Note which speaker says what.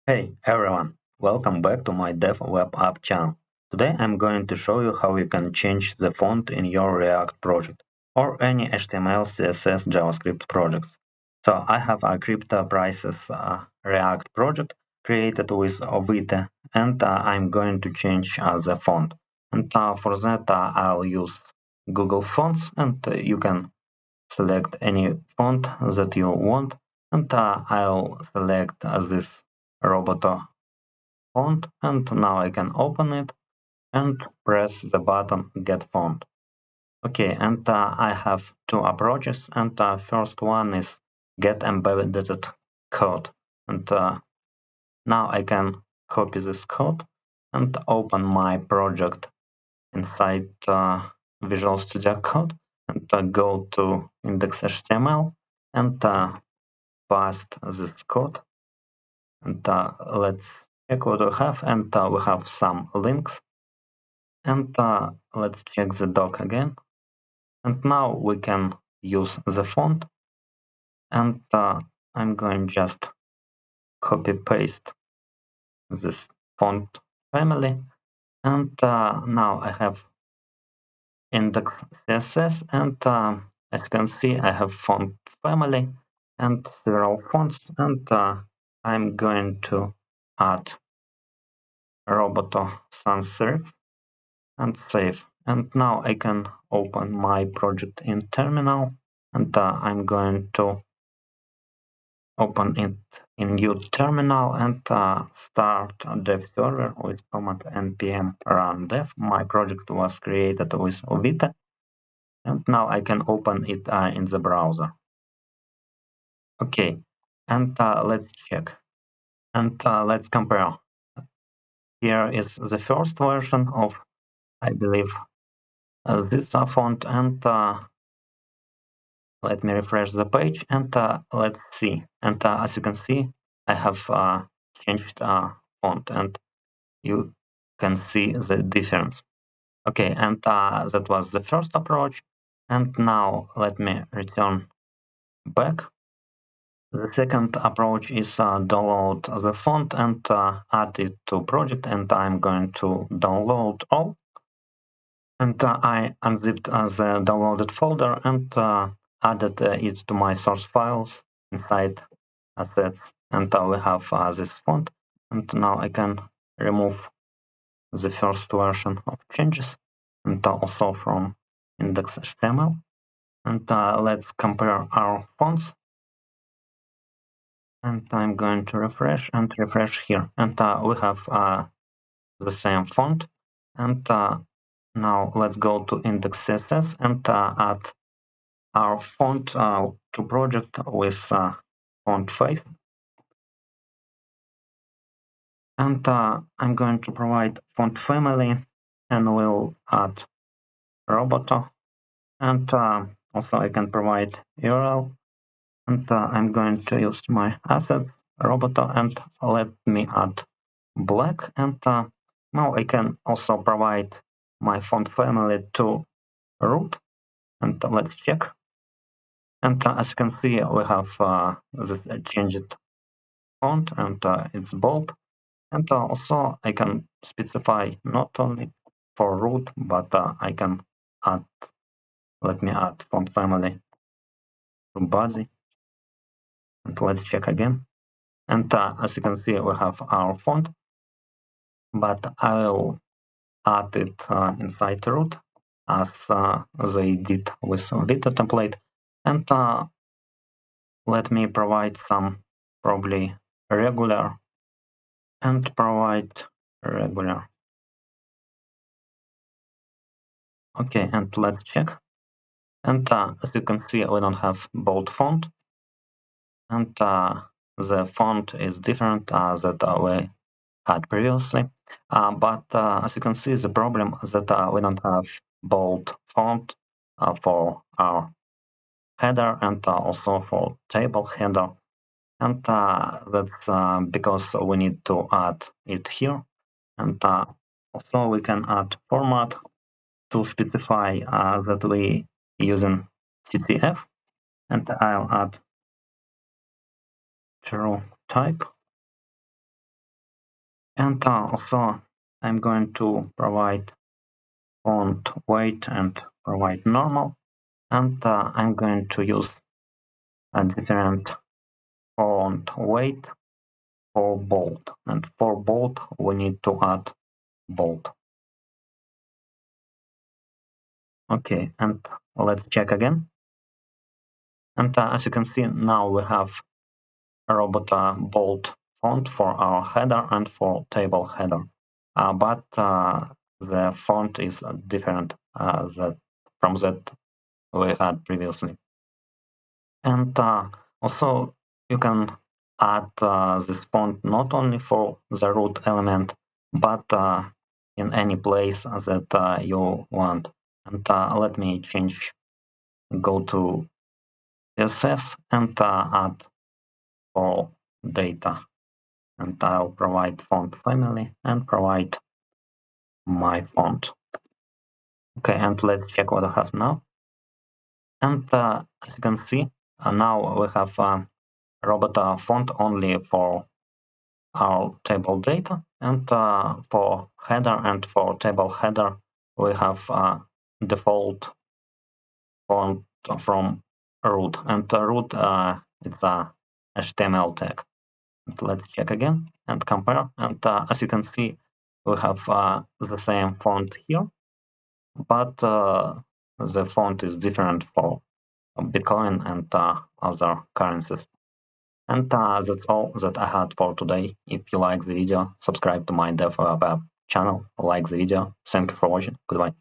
Speaker 1: Hey everyone, welcome back to my Dev Web App channel. Today I'm going to show you how you can change the font in your React project or any HTML, CSS, JavaScript projects. So I have a Crypto Prices React project created with Vite and I'm going to change the font. And for that I'll use Google Fonts and you can select any font that you want and I'll select this Roboto font and now I can open it and press the button get font. Okay, and I have two approaches and first one is get embedded code and now I can copy this code and open my project inside Visual Studio Code and go to index.html and paste this code and let's check what we have and we have some links and let's check the doc again and now we can use the font and I'm going just copy paste this font family and now I have index CSS and as you can see I have font family and several fonts and I'm going to add Roboto sans serif and save. And now I can open my project in terminal and I'm going to open it in new terminal and start dev server with command npm run dev. My project was created with Vite and now I can open it in the browser. Okay, and let's check and let's compare. Here is the first version of, I believe, this font and let me refresh the page and let's see. And as you can see, I have changed font and you can see the difference. Okay, and that was the first approach. And now let me return back. The second approach is download the font and add it to project. And I'm going to download all. And I unzipped the downloaded folder and added it to my source files inside assets. And we have this font. And now I can remove the first version of changes and also from index.html. And let's compare our fonts. And I'm going to refresh and refresh here. And we have the same font. And now let's go to index.css and add our font to project with font face. And I'm going to provide font family and we'll add Roboto. And also I can provide URL. And I'm going to use my asset Roboto and let me add black. And now I can also provide my font family to root. And let's check. And as you can see, we have this changed font and it's bold. And also I can specify not only for root, but I can add, let me add font family to body. And let's check again. And as you can see, we have our font, but I'll add it inside root as they did with Vite template. And let me provide some probably regular and provide regular. Okay, and let's check. And as you can see, we don't have bold font. And the font is different that we had previously. But as you can see, the problem is that we don't have bold font for our header and also for table header. And that's because we need to add it here. And also we can add format to specify that we using CCF. And I'll add true type. And also I'm going to provide font weight and provide normal, and I'm going to use a different font weight for bold, and for bold we need to add bold. Okay, and let's check again. And as you can see, now we have a robot bold font for our header and for table header, but the font is different from that we had previously. And also you can add this font not only for the root element, but in any place that you want. And let me go to CSS and add for data. And I'll provide font family and provide my font. Okay, and let's check what I have now. And as you can see, now we have robot font only for our table data, and for header and for table header we have default font from root, and root is a HTML tag. And let's check again and compare, and as you can see we have the same font here, but the font is different for Bitcoin and other currencies. And that's all that I had for today. If you like the video, subscribe to my DevWeb channel, like the video. Thank you for watching. Goodbye.